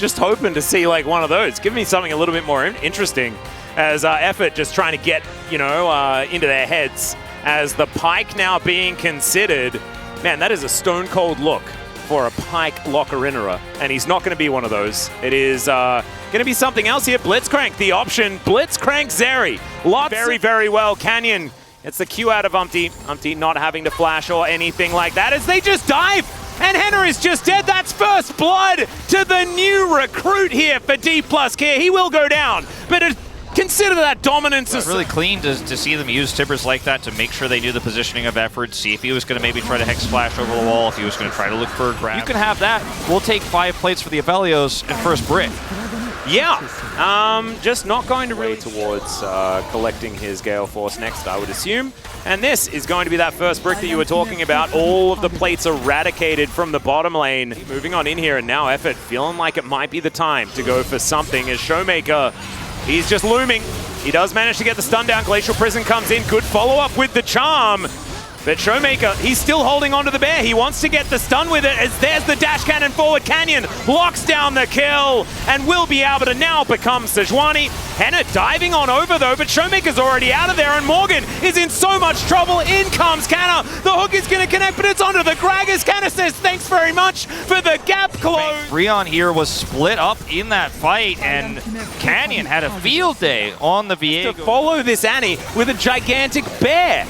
just hoping to see like one of those. Give me something a little bit more interesting as Effort just trying to get, you know, into their heads as the Pyke now being considered. Man, that is a stone cold look for a Pyke Locker-innerer, and he's not going to be one of those. It is going to be something else here. Blitzcrank, the option. Blitzcrank Zeri. Lots very, very well. Canyon, it's the Q out of Umpty. Umpty not having to flash or anything like that as they just dive. And Henner is just dead. That's first blood to the new recruit here for Dplus here. He will go down, but consider that dominance. It's really clean to see them use Tibbers like that to make sure they knew the positioning of Effort, see if he was going to maybe try to Hex Splash over the wall, if he was going to try to look for a grab. You can have that. We'll take 5 plates for the Avelios and first brick. Yeah, just not going to really towards collecting his Gale Force next, I would assume. And this is going to be that first brick that you were talking about. All of the plates eradicated from the bottom lane. Moving on in here, and now Effort feeling like it might be the time to go for something as Showmaker, he's just looming. He does manage to get the stun down. Glacial Prison comes in. Good follow-up with the charm. But Showmaker, he's still holding on to the bear. He wants to get the stun with it as there's the dash cannon forward. Canyon locks down the kill and will be able to now become Sejuani. Henner diving on over though, but Showmaker's already out of there and Morgan is in so much trouble. In comes Canna. The hook is going to connect, but it's onto the Gragas. Canna says thanks very much for the gap close. BRION here was split up in that fight, and Canyon had a field day on the Viego. To follow this Annie with a gigantic bear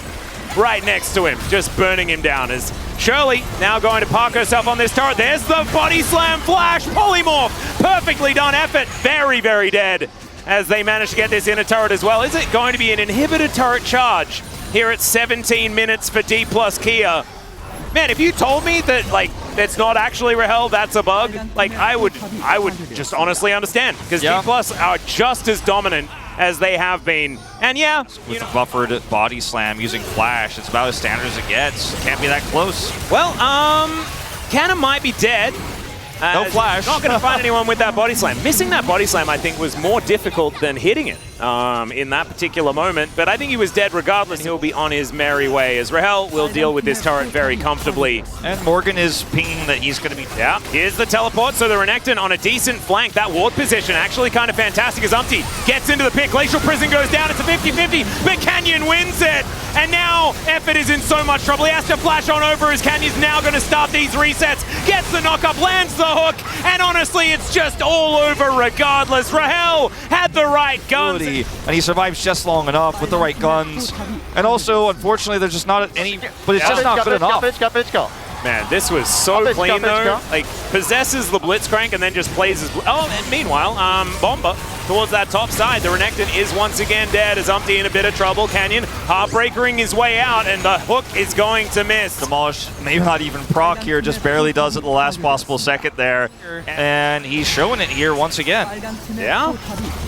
right next to him, just burning him down as Shirley now going to park herself on this turret. There's the body slam flash, polymorph, perfectly done. Effort, very, very dead as they manage to get this inner turret as well. Is it going to be an inhibitor turret charge here at 17 minutes for Dplus Kia? Man, if you told me that, like, it's not actually Rahel, that's a bug, like, I would just honestly understand, because Dplus are just as dominant as they have been. And yeah, with the buffered body slam using flash, it's about as standard as it gets. Can't be that close. Well, Canna might be dead. No flash. Not going to find anyone with that body slam. Missing that body slam, I think, was more difficult than hitting it in that particular moment. But I think he was dead regardless. He'll be on his merry way as Rahel will deal with this turret very comfortably. And Morgan is pinging that he's going to be... Yeah, here's the teleport. So the Renekton on a decent flank. That ward position actually kind of fantastic as Umpty gets into the pit. Glacial Prison goes down. It's a 50-50, but Canyon wins it. And now Effort is in so much trouble. He has to flash on over as Canyon's now going to start these resets. Gets the knock-up, lands the hook, and honestly, it's just all over regardless. Rahel had the right guns. And he survives just long enough with the right guns. And also, unfortunately, there's just not any, but it's just not good enough. Man, this was so clean though. Like, possesses the Blitzcrank and then just plays his... Oh, and meanwhile, Bomba towards that top side. The Renekton is once again dead as Umpty in a bit of trouble. Canyon heartbreakering his way out, and the hook is going to miss. Demolish, maybe not even proc here, just barely does it the last possible second there. And he's showing it here once again. Yeah.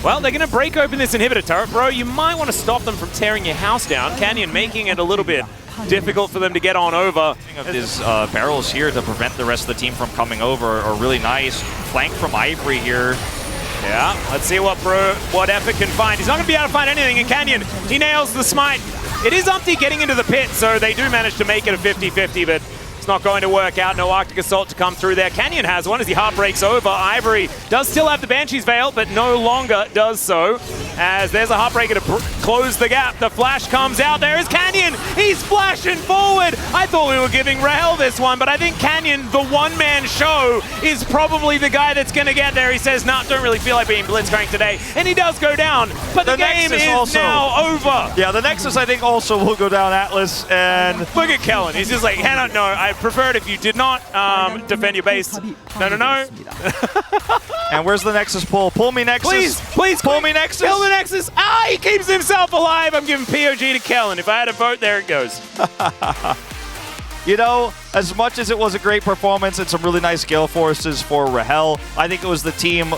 Well, they're going to break open this inhibitor turret. Bro, you might want to stop them from tearing your house down. Canyon making it a little bit difficult for them to get on over. His barrels here to prevent the rest of the team from coming over are really nice. Flank from Ivory here. Yeah, let's see what Effort can find. He's not going to be able to find anything in Canyon. He nails the smite. It is Umpty getting into the pit, so they do manage to make it a 50-50, but it's not going to work out. No Arctic Assault to come through there. Canyon has one as he heartbreaks over. Ivory does still have the Banshee's Veil, but no longer does so. As there's a Heartbreaker to close the gap. The flash comes out. There is Canyon. He's flashing forward. I thought we were giving Rahel this one, but I think Canyon, the one-man show, is probably the guy that's going to get there. He says, nah, don't really feel like being Blitzcrank today. And he does go down, but the game is now over. Yeah, the Nexus, I think, also will go down, Atlas. And look at Kellen. He's just like, Hannah, no, I prefer it if you did not defend your base. No. And where's the Nexus pull? Pull me Nexus. Please, pull me Nexus. Kill the Nexus. Ah, he keeps himself alive. I'm giving POG to Kellen. If I had a vote, there it goes. You know, as much as it was a great performance and some really nice skill forces for Rahel, I think it was the team